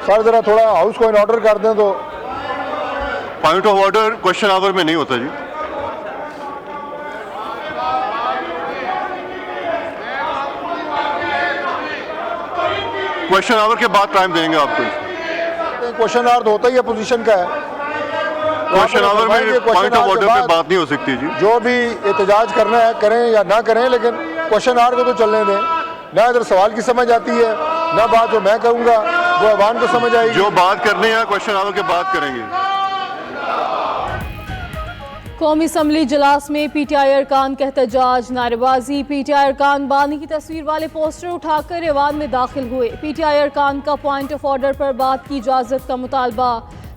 Sir ज़रा थोड़ा house को इन ऑर्डर कर दें तो। Point of order question hour में नहीं होता जी। क्वेश्चन आवर के बाद टाइम देंगे आपको। क्वेश्चन आवर तो होता ही अपोजिशन का है। क्वेश्चन आवर में पॉइंट ऑफ ऑर्डर पे बात नहीं हो सकती जी। जो भी एहतजाज करना है करें या ना करें, लेकिन क्वेश्चन आवर को तो चलने दें। ना इधर सवाल की समझ आती है, ना बात जो मैं करूँगा वो अवाम को समझ आएगी। जो बात करनी है क्वेश्चन आवर के बाद करेंगे। कौमी असम्बली इजलास में पीटीआई अरकान का एहतजाज, नारेबाजी। पीटीआई अरकान बानी की तस्वीर वाले पोस्टर उठाकर ऐवान में दाखिल हुए। पीटीआई अरकान का पॉइंट ऑफ ऑर्डर पर बात की इजाज़त का मुतालबा।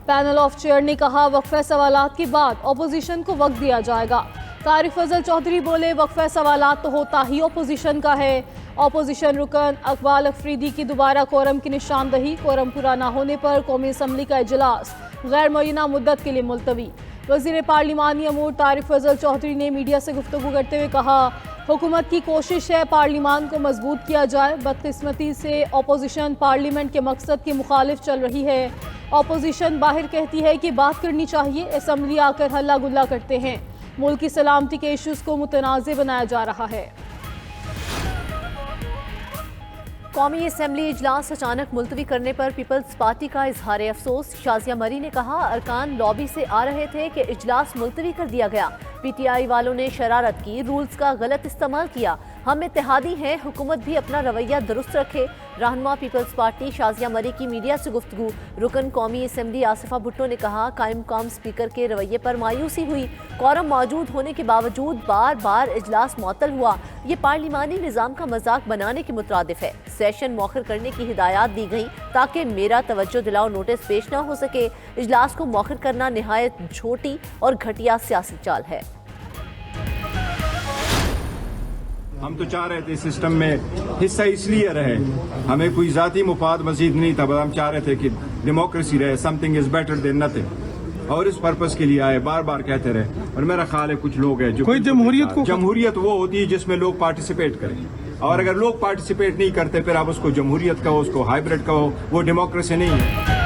पैनल ऑफ चेयर ने कहा वक्फे सवालात के बाद अपोजिशन को वक्त दिया जाएगा। तारिक फजल चौधरी बोले वक्फे सवालात तो होता ही अपोजिशन का है। अपोजिशन रुकन अकबाल अफरीदी की दोबारा कोरम की निशानदही। कोरम पूरा न होने पर कौमी असम्बली का इजलास गैर मुअय्यना मुद्दत के लिए मुलतवी। वज़ीर पार्लिमानी अमूर तारिक फजल चौधरी ने मीडिया से गुफ्तगू करते हुए कहा हुकूमत की कोशिश है पार्लिमान को मजबूत किया जाए। बदकिस्मती से अपोजिशन पार्लियामेंट के मकसद के मुखालिफ चल रही है। अपोजिशन बाहर कहती है कि बात करनी चाहिए, असम्बली आकर हल्ला गुल्ला करते हैं। मुल्क की सलामती के इशूज़ को मुतनाज़ बनाया जा रहा है। कौमी असम्बली इजलास अचानक मुलतवी करने पर पीपल्स पार्टी का इजहार अफसोस। शाजिया मरी ने कहा अरकान लॉबी से आ रहे थे कि इजलास मुलतवी कर दिया गया। पीटीआई वालों ने शरारत की, रूल्स का गलत इस्तेमाल किया। हम इत्तेहादी हैं, हुकूमत भी अपना रवैया दुरुस्त रखे। रहनुमा पीपल्स पार्टी शाजिया मरी की मीडिया से गुफ्तगू। रुकन कौमी असम्बली आसिफा भुट्टो ने कहा कायम काम स्पीकर के रवैये पर मायूसी हुई। कोरम मौजूद होने के बावजूद बार बार इजलास मुअत्तल हुआ। ये पार्लिमानी निज़ाम का मजाक बनाने के मुतरादिफ है। सेशन मौखर करने की हिदायत दी गई ताकि मेरा तवज्जो दिलाओ नोटिस पेश न हो सके। इजलास को मौखर करना निहायत छोटी और घटिया सियासी चाल है। हम तो चाह रहे थे सिस्टम में हिस्सा इसलिए रहे, हमें कोई जाती मुफाद मजीद नहीं था, बस हम चाह रहे थे कि डेमोक्रेसी रहे, something is better than nothing, और इस पर्पस के लिए आए, बार बार कहते रहे। और मेरा ख्याल है कुछ लोग हैं जो कोई जमहूरियत वो होती है जिसमें लोग पार्टिसिपेट करें, और अगर लोग पार्टिसिपेट नहीं करते फिर आप उसको जमहूरियत कहो, उसको हाइब्रिड कहो, वो डेमोक्रेसी नहीं है।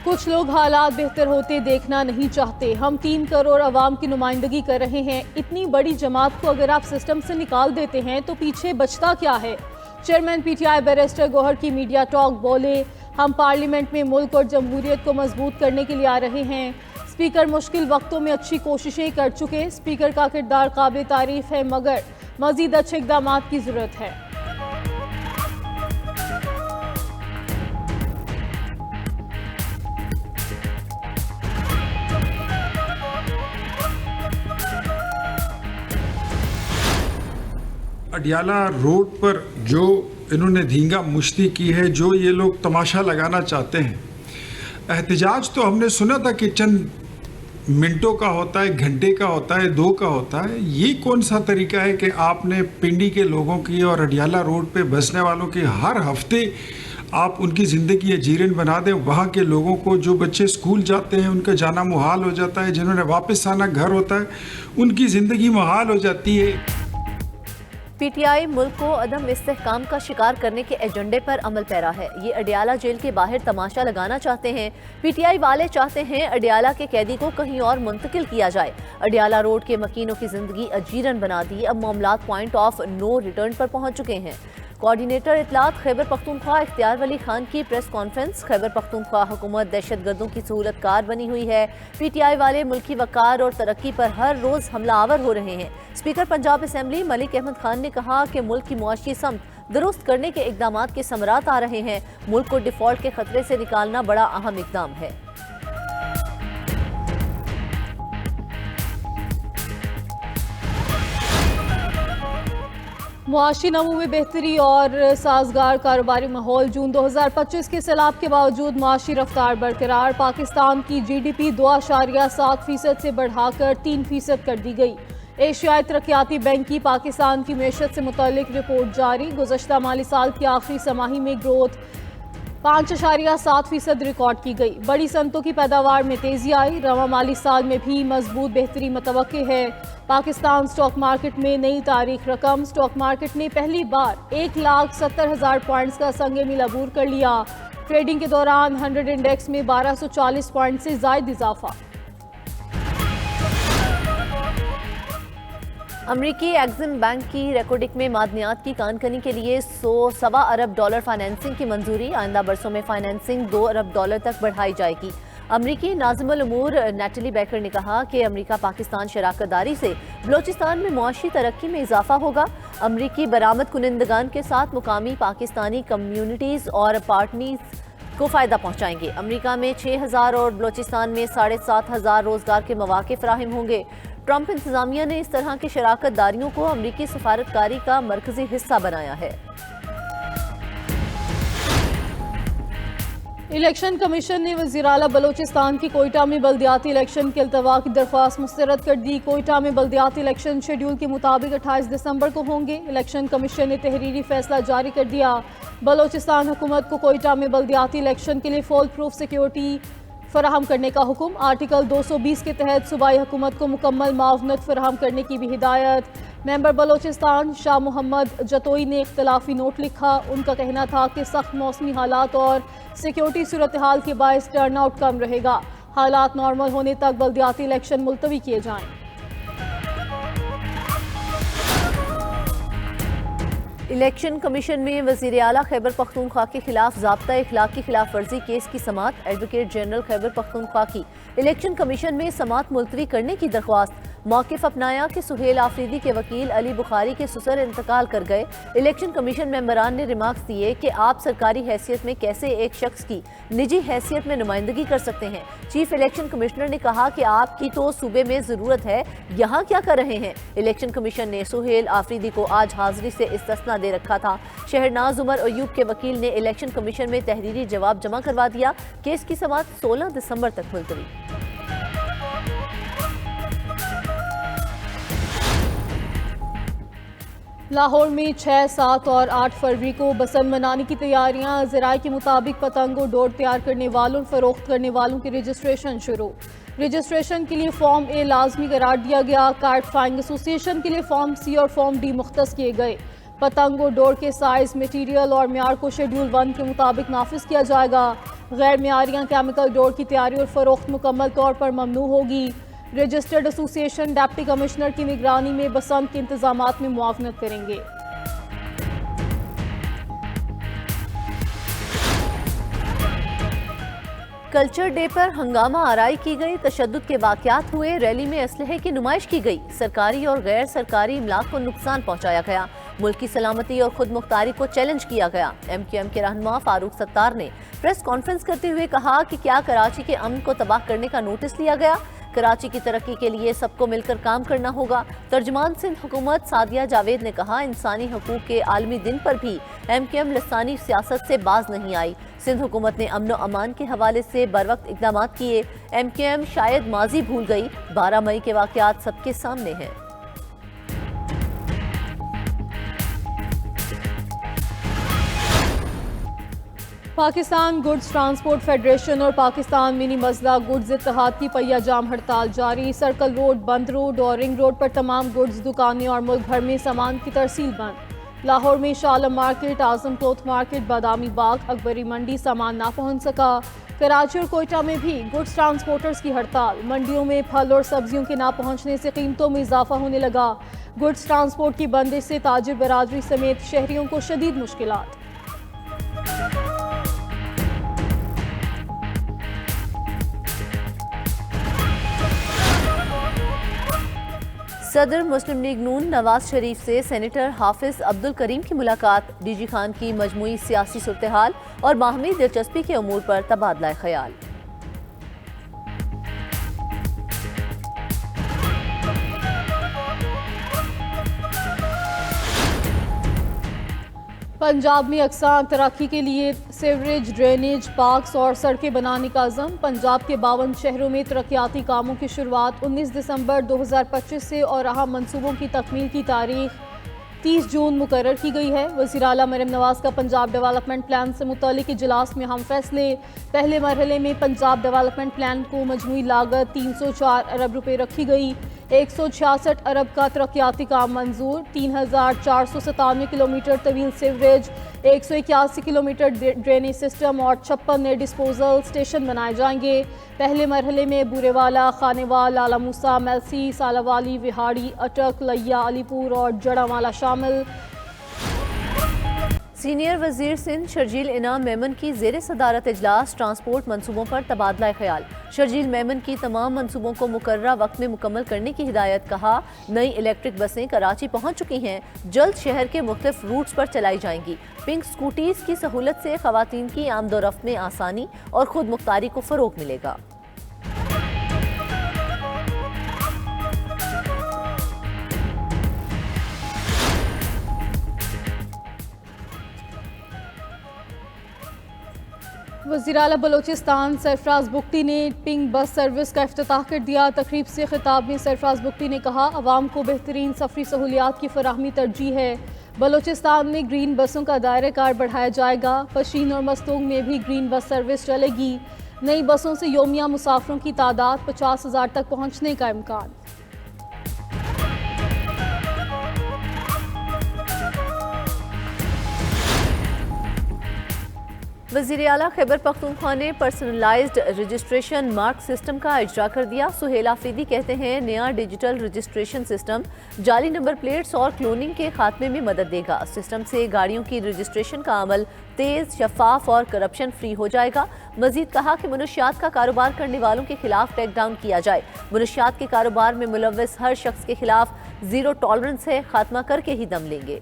कुछ लोग हालात बेहतर होते देखना नहीं चाहते। हम 3 करोड़ अवाम की नुमाइंदगी कर रहे हैं। इतनी बड़ी जमात को अगर आप सिस्टम से निकाल देते हैं तो पीछे बचता क्या है। चेयरमैन पीटीआई बैरिस्टर गौहर की मीडिया टॉक, बोले हम पार्लियामेंट में मुल्क और जमहूरियत को मजबूत करने के लिए आ रहे हैं। स्पीकर मुश्किल वक्तों में अच्छी कोशिशें कर चुके। स्पीकर का किरदार काबिल तारीफ है, मगर मजीद अच्छे इक़दाम की ज़रूरत है। अडियाला रोड पर जो इन्होंने धींगा मुश्ती की है, जो ये लोग तमाशा लगाना चाहते हैं। एहतजाज तो हमने सुना था कि चंद मिनटों का होता है, घंटे का होता है, 2 का होता है। ये कौन सा तरीका है कि आपने पिंडी के लोगों की और अडियाला रोड पे बसने वालों की हर हफ्ते आप उनकी ज़िंदगी अजीरन बना दें। वहाँ के लोगों को, जो बच्चे स्कूल जाते हैं उनका जाना मुहाल हो जाता है, जिन्होंने वापस आना घर होता है उनकी ज़िंदगी मुहाल हो जाती है। पीटीआई मुल्क को अदम इस्तेहकाम का शिकार करने के एजेंडे पर अमल पैरा है। ये अडियाला जेल के बाहर तमाशा लगाना चाहते हैं। पीटीआई वाले चाहते हैं अडियाला के कैदी को कहीं और मुंतकिल किया जाए। अडियाला रोड के मकीनों की जिंदगी अजीरन बना दी। अब मामलात पॉइंट ऑफ नो रिटर्न पर पहुंच चुके हैं। कोऑर्डिनेटर इत्तलात खैबर पख्तूनख्वा इख्तियार वली खान की प्रेस कॉन्फ्रेंस। खैबर पख्तूनख्वा हुकूमत दहशतगर्दों की सहूलतकार बनी हुई है। पीटीआई वाले मुल्की वकार और तरक्की पर हर रोज हमलावर हो रहे हैं। स्पीकर पंजाब असम्बली मलिक अहमद खान ने कहा कि मुल्क की मुआशी समत दुरुस्त करने के इकदामात के समरात आ रहे हैं। मुल्क को डिफॉल्ट के खतरे से निकालना बड़ा अहम इकदाम है। मुआशी नमू में बेहतरी और साजगार कारोबारी माहौल। जून 2025 के सैलाब के बावजूद मुआशी रफ्तार बरकरार। पाकिस्तान की GDP 2.7% से बढ़ाकर 3% कर दी गई। एशियाई तरक्याती बैंक की पाकिस्तान की मैशत से मुतल्लिक रिपोर्ट जारी। गुज़श्ता माली साल की आखिरी समाही में ग्रोथ 5.7% रिकॉर्ड की गई। बड़ी सनतों की पैदावार में तेजी आई। रवा माली साल में भी मजबूत बेहतरी मुतवक्के है। पाकिस्तान स्टॉक मार्केट में नई तारीख रकम। स्टॉक मार्केट ने पहली बार 1,70,000 पॉइंट्स का संग मिल अबूर कर लिया। ट्रेडिंग के दौरान 100 इंडेक्स में 1240 पॉइंट से जायद इजाफा। अमरीकी एग्जिम बैंक की रेकोर्डिक में मादनियात की कानकनी के लिए $100 अरब फाइनेंसिंग की मंजूरी। आइंदा बरसों में फाइनेंसिंग $2 अरब तक बढ़ाई जाएगी। अमरीकी नाज़िमुल उमूर नेटली बेकर ने कहा कि अमरीका पाकिस्तान शराकतदारी से बलोचिस्तान में मुआशी तरक्की में इजाफा होगा। अमरीकी बरामद कुनिंदगान के साथ मुकामी पाकिस्तानी कम्यूनिटीज़ और पार्टनर्स को फ़ायदा पहुँचाएंगे। अमरीका में 6000 और बलोचिस्तान में 7500 रोज़गार के मौके फराहम होंगे। ट्रंप इंतज़ामिया ने इस तरह की शराकतदारियों को अमरीकी सफारतकारी का मरकजी हिस्सा बनाया है। इलेक्शन कमीशन ने वज़ीर आला बलोचिस्तान की कोयटा में बल्दियाती इलेक्शन के अल्तवा की दरख्वास्त मुस्तरद कर दी। कोयटा में बल्दियाती इलेक्शन शेड्यूल के मुताबिक 28 दिसंबर को होंगे। इलेक्शन कमीशन ने तहरीरी फैसला जारी कर दिया। बलोचिस्तान हुकूमत को कोयटा में बल्दियाती इलेक्शन के लिए फॉल प्रूफ सिक्योरिटी फराहम करने का हुक्म। आर्टिकल 220 के तहत सूबाई हुकूमत को मुकम्मल मावनत फराहम करने की भी हिदायत। मेंबर बलोचिस्तान शाह मोहम्मद जतोई ने इख्तलाफी नोट लिखा। उनका कहना था कि सख्त मौसमी हालात और सिक्योरिटी सूरत हाल के बायस टर्न आउट कम रहेगा। हालात नॉर्मल होने तक बल्दियाती इलेक्शन मुलतवी किए जाएं। इलेक्शन कमीशन में वज़ीर आला खैबर पख्तूनख्वा के खिलाफ ज़ाब्ता इखलाक की खिलाफ वर्जी केस की समाअत। एडवोकेट जनरल खैबर पख्तूनख्वा की इलेक्शन कमीशन में समाअत मुलतवी करने की दरख्वास्त। मौक़िफ़ अपनाया कि सुहेल आफरीदी के वकील अली बुखारी के ससुर इंतकाल कर गए। इलेक्शन कमीशन मेंबरान ने रिमार्क्स दिए कि आप सरकारी हैसियत में कैसे एक शख्स की निजी हैसियत में नुमाइंदगी कर सकते हैं। चीफ इलेक्शन कमिश्नर ने कहा कि आपकी तो सूबे में ज़रूरत है, यहाँ क्या कर रहे हैं। इलेक्शन कमीशन ने सुहेल आफरीदी को आज हाजिरी से इस्तिस्ना दे रखा था। शहरनाज उमर अयूब के वकील ने इलेक्शन कमीशन में तहरीरी जवाब जमा करवा दिया। केस की समाअत 16 दिसंबर तक मुलतवी। लाहौर में 6, 7 और 8 फरवरी को बसंत मनाने की तैयारियां। ज़राए के मुताबिक पतंग और डोर तैयार करने वालों और फरोख्त करने वालों की रजिस्ट्रेशन शुरू। रजिस्ट्रेशन के लिए फॉर्म ए लाजमी करार दिया गया। कार्ड फ्लाइंग एसोसिएशन के लिए फॉर्म सी और फॉर्म डी मुख्तस किए गए। पतंग और डोर के साइज, मटीरियल और म्यार को शेड्यूल 1 के मुताबिक नाफिज किया जाएगा। गैर म्यारियां केमिकल डोर की तैयारी और फरोख्त मुकम्मल तौर पर ममनू होगी। रजिस्टर्ड एसोसिएशन डिप्टी कमिश्नर की निगरानी में बसंत के इंतजामात में मुआवनत करेंगे। कल्चर डे पर हंगामा आराई की गई। तशद्दुद के वाक़यात हुए। रैली में असलहे की नुमाइश की गई। सरकारी और गैर सरकारी इमलाक को नुकसान पहुँचाया गया। मुल्क की सलामती और खुद मुख्तारी को चैलेंज किया गया। MQM के रहनुमा फारूक सत्तार ने प्रेस कॉन्फ्रेंस करते हुए कहा कि क्या कराची के अमन को तबाह करने का नोटिस लिया गया। कराची की तरक्की के लिए सबको मिलकर काम करना होगा। तर्जुमान सिंध हुकूमत सादिया जावेद ने कहा, इंसानी हकूक के आलमी दिन पर भी MQM लसानी सियासत से बाज नहीं आई। सिंध हुकूमत ने अमन व अमान के हवाले से बरवक्त इकदाम किए। MQM शायद माजी भूल गई। 12 मई के वाक़यात सबके सामने हैं। पाकिस्तान गुड्स ट्रांसपोर्ट फेडरेशन और पाकिस्तान मिनी मजला गुड्स इत्तेहाद की पहिया जाम हड़ताल जारी। सर्कल रोड, बंद रोड और रिंग रोड पर तमाम गुड्स दुकानें और मुल्क भर में सामान की तरसील बंद। लाहौर में शालम मार्केट, आजम क्लोथ मार्केट, बादामी बाग, अकबरी मंडी सामान ना पहुंच सका। कराची और कोयटा में भी गुड्स ट्रांसपोर्टर्स की हड़ताल। मंडियों में फल और सब्जियों के ना पहुंचने से कीमतों में इजाफा होने लगा। गुड्स ट्रांसपोर्ट की बंदिश से ताजिर बरादरी समेत शहरियों को शदीद मुश्किलात। सदर मुस्लिम लीग नून नवाज शरीफ से सेनेटर हाफिज अब्दुल करीम की मुलाकात। DG खान की मजमूई सियासी सूरत-ए-हाल और बाहमी दिलचस्पी के अमूर पर तबादला ख्याल। पंजाब में अक्सां तरक्की के लिए सीवरेज, ड्रेनेज, पार्क्स और सड़कें बनाने का अज़म। पंजाब के 52 शहरों में तरक्याती कामों की शुरुआत 19 दिसंबर 2025 से और अहम मनसूबों की तकमील की तारीख 30 जून मुकर्रर की गई है। वज़ीर आला मरियम नवाज का पंजाब डेवलपमेंट प्लान से मुतालिक इजलास में हम फैसले। पहले मरहले में पंजाब डेवलपमेंट प्लान को मजमूई लागत 304 अरब रुपए रखी गई। 166 अरब का तरक्याती काम मंजूर, 3497 किलोमीटर तवील सीवरेज, 181 किलोमीटर ड्रेनेज सिस्टम और 56 नए डिस्पोजल स्टेशन बनाए जाएंगे। पहले मरहले में बूरेवाला, खानेवाल, आला मूसा, मेलसी, सालावाली, विहाड़ी, अटक, लैया, अलीपुर और जड़ावाला शामिल। सीनियर वजीर सिंध शर्जील इनाम मेमन की ज़ेरे सदारत इजलास ट्रांसपोर्ट मंसूबों पर तबादला ख्याल। शर्जील मेमन की तमाम मंसूबों को मुकर्ररा वक्त में मुकम्मल करने की हिदायत। कहा, नई इलेक्ट्रिक बसें कराची पहुंच चुकी हैं, जल्द शहर के मुख्तलिफ रूट्स पर चलाई जाएंगी। पिंक स्कूटीज की सहूलत से खवातीन की आमदोरफ्त में आसानी और खुद मुख्तारी को फ़रोग मिलेगा। वज़ीर आला बलोचिस्तान सरफराज बुगटी ने पिंक बस सर्विस का इफ्तिताह कर दिया। तकरीब से खिताब में सरफराज बुगटी ने कहा, अवाम को बेहतरीन सफरी सहूलियात की फराहमी तरजीह है। बलोचिस्तान में ग्रीन बसों का दायरा कार बढ़ाया जाएगा। पशीन और मस्तूंग में भी ग्रीन बस सर्विस चलेगी। नई बसों से योमिया मुसाफिरों की तादाद 50,000 तक पहुँचने का इम्कान। वज़ीर आला खैबर पख्तूनख्वा ने पर्सनलाइज्ड रजिस्ट्रेशन मार्क सिस्टम का इजरा कर दिया। सुहेल आफरीदी कहते हैं, नया डिजिटल रजिस्ट्रेशन सिस्टम जाली नंबर प्लेट्स और क्लोनिंग के खात्मे में मदद देगा। सिस्टम से गाड़ियों की रजिस्ट्रेशन का अमल तेज़, शफाफ और करप्शन फ्री हो जाएगा। मजीद कहा कि मनुष्यात का कारोबार करने वालों के खिलाफ टेक डाउन किया जाए। मनुष्यात के कारोबार में मुलव्वस हर शख्स के खिलाफ जीरो टॉलरेंस है, खात्मा करके ही दम लेंगे।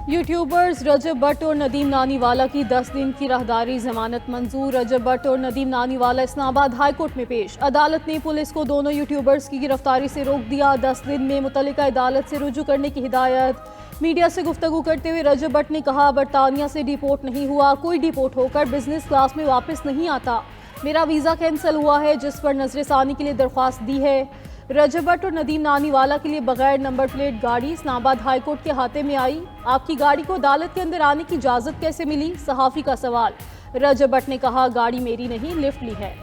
यूट्यूबर्स रजब भट्ट और नदीम नानीवाला की 10 दिन की राहदारी जमानत मंजूर। रजब भट्ट और नदीम नानीवाला इस्लामाबाद हाई कोर्ट में पेश। अदालत ने पुलिस को दोनों यूट्यूबर्स की गिरफ्तारी से रोक दिया। 10 दिन में मुतल्लिका अदालत से रुजू करने की हिदायत। मीडिया से गुफ्तगू करते हुए रजब भट्ट ने कहा, बरतानिया से डिपोर्ट नहीं हुआ, कोई डिपोर्ट होकर बिजनेस क्लास में वापस नहीं आता। मेरा वीज़ा कैंसिल हुआ है, जिस पर नजरसानी के लिए दरख्वास्त दी है। रजब भट्ट और नदीम नानीवाला के लिए बगैर नंबर प्लेट गाड़ी इस्लामाबाद हाई कोर्ट के हाथे में आई। आपकी गाड़ी को अदालत के अंदर आने की इजाज़त कैसे मिली? सहाफ़ी का सवाल। रजब भट्ट ने कहा, गाड़ी मेरी नहीं, लिफ्ट ली है।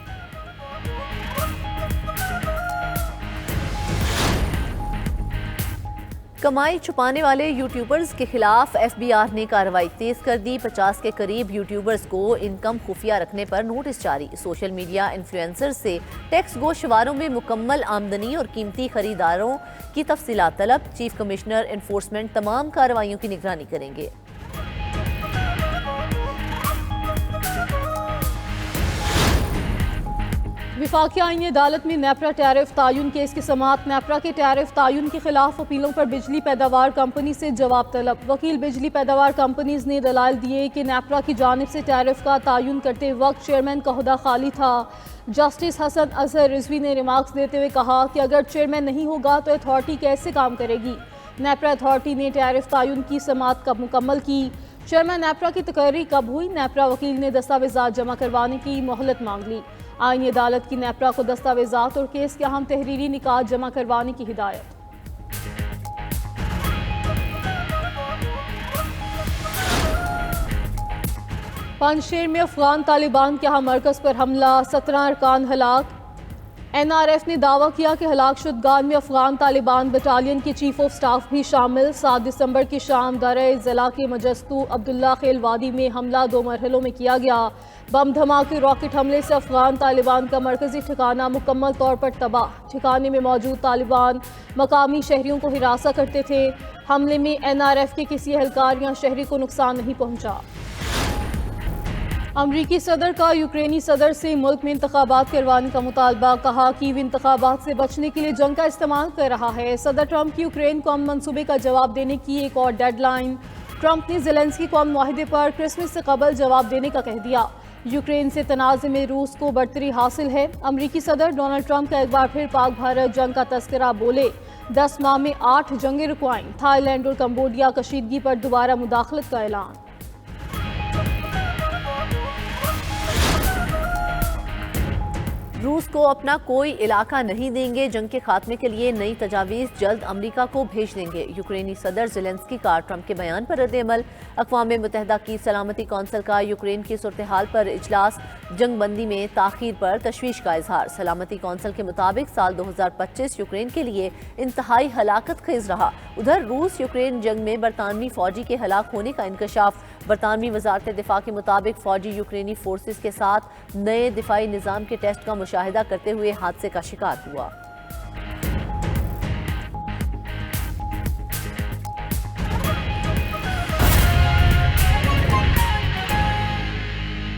कमाई छुपाने वाले यूट्यूबर्स के खिलाफ FBI ने कार्रवाई तेज कर दी। 50 के करीब यूट्यूबर्स को इनकम खुफिया रखने पर नोटिस जारी। सोशल मीडिया इन्फ्लुएंसर्स से टैक्स गोशवारों में मुकम्मल आमदनी और कीमती खरीदारों की तफसीलात तलब। चीफ कमिश्नर इन्फोर्समेंट तमाम कार्रवाइयों की निगरानी करेंगे। विफाकी आईनी अदालत में नेपरा टैरिफ तायुन केस की समाअत। नेपरा के टैरिफ तायुन के खिलाफ अपीलों पर बिजली पैदावार कंपनी से जवाब तलब। वकील बिजली पैदावार कंपनीज ने दलाल दिए कि नेपरा की जानिब से टैरिफ का तायुन करते वक्त चेयरमैन का ओहदा खाली था। जस्टिस हसन अजहर रिजवी ने रिमार्क्स देते हुए कहा कि अगर चेयरमैन नहीं होगा तो अथॉरिटी कैसे काम करेगी। नेपरा अथॉरिटी ने टैरिफ तायुन की समाअत कब मुकम्मल की? चेयरमैन नेपरा की तकर्री कब हुई? नेपरा वकील ने दस्तावेजात जमा करवाने की मोहलत मांग ली। आईनी अदालत की नेपरा को दस्तावेजात और केस के अहम तहरीरी निकात जमा करवाने की हिदायत। पंजशेर में अफगान तालिबान के यहाँ मरकज पर हमला, 17 अरकान हलाक। NRF ने दावा किया कि हलाक शुदगान में अफगान तालिबान बटालियन के चीफ ऑफ स्टाफ भी शामिल। 7 दिसंबर की शाम दरे ज़िला के मजस्तू अब्दुल्ला खेल वादी में हमला 2 मरहलों में किया गया। बम धमाके रॉकेट हमले से अफगान तालिबान का मरकजी ठिकाना मुकम्मल तौर पर तबाह। ठिकाने में मौजूद तालिबान मकामी शहरियों को हिरासा करते थे। हमले में NRF के किसी एहलकार या शहरी को नुकसान नहीं पहुंचा। अमरीकी सदर का यूक्रेनी सदर से मुल्क में इंतखाबात करवाने का मुतालबा। कहा कि वे इंतखाबात से बचने के लिए जंग का इस्तेमाल कर रहा है। सदर ट्रंप की यूक्रेन को अमन मंसूबे का जवाब देने की एक और डेडलाइन। ट्रंप ने ज़ेलेंस्की को अमन मुआहदे पर क्रिसमस से कबल जवाब देने का कह दिया। यूक्रेन से तनाज़े में रूस को बढ़तरी हासिल है। अमरीकी सदर डोनाल्ड ट्रंप का एक बार फिर पाक भारत जंग का तस्करा। बोले 10 माह में 8 जंगें रुकवाईं। थाईलैंड और कंबोडिया कशीदगी पर दोबारा मुदाखलत का ऐलान। रूस को अपना कोई इलाका नहीं देंगे, जंग के खात्मे के लिए नई तजावीज़ जल्द अमरीका को भेज देंगे। यूक्रेनी सदर ज़ेलेंस्की का ट्रंप के बयान पर रद्द-ए-अमल। अक़वाम मुत्तहिदा की सलामती कौंसिल का यूक्रेन की सूरत हाल पर इजलास, जंगबंदी में ताख़ीर पर तशवीश का इजहार। सलामती कौंसिल के मुताबिक साल 2025 यूक्रेन के लिए इंतहाई हलाकत खेज रहा। उधर रूस यूक्रेन जंग में बरतानवी फौजी के हलाक होने का इंकशाफ। बरतानवी वजारत दिफा के मुताबिक फौजी यूक्रेनी फोर्सेस के साथ नए दिफाई निज़ाम के टेस्ट का मुशाहिदा करते हुए हादसे का शिकार हुआ।